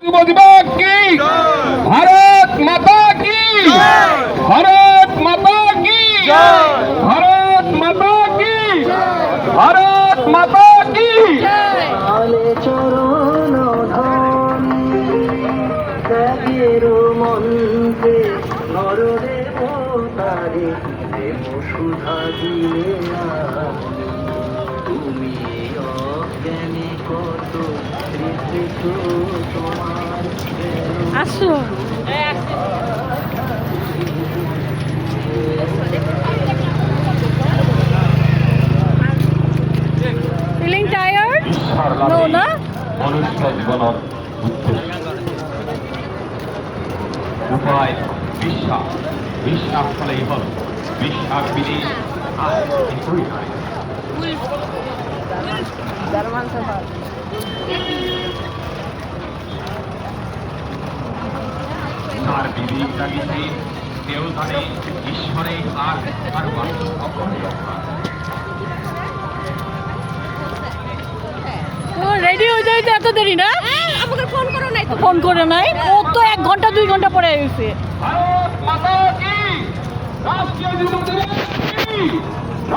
যুব দিবস কি ভারত মাতা কি ভারত মাতা কি ভারত মাতা কি ভারত মাতা কি আলে চরণ ধনি ত্যাগের মন্ত্রে নররে তারে দেব সুধা দিলে তুমি অজ্ঞানে কত রেখেছ তোমার আসো ফিলিং টায়ার্ড নো না মনুষ্য জীবনের উপায় বিশ্বাস বিশ্বাস ফলেই হল বিশ্বাস বিধি তার বিধি জাগিছে কেউ জানে ঈশ্বরে আর তার ও রেডি হয়ে যাইতে এত দেরি না আমাকে ফোন করে নাই ও তো 1 ঘন্টা 2 ঘন্টা পরে আইছে ভারত মাতা কি রাষ্ট্রীয় যুব দিবস কি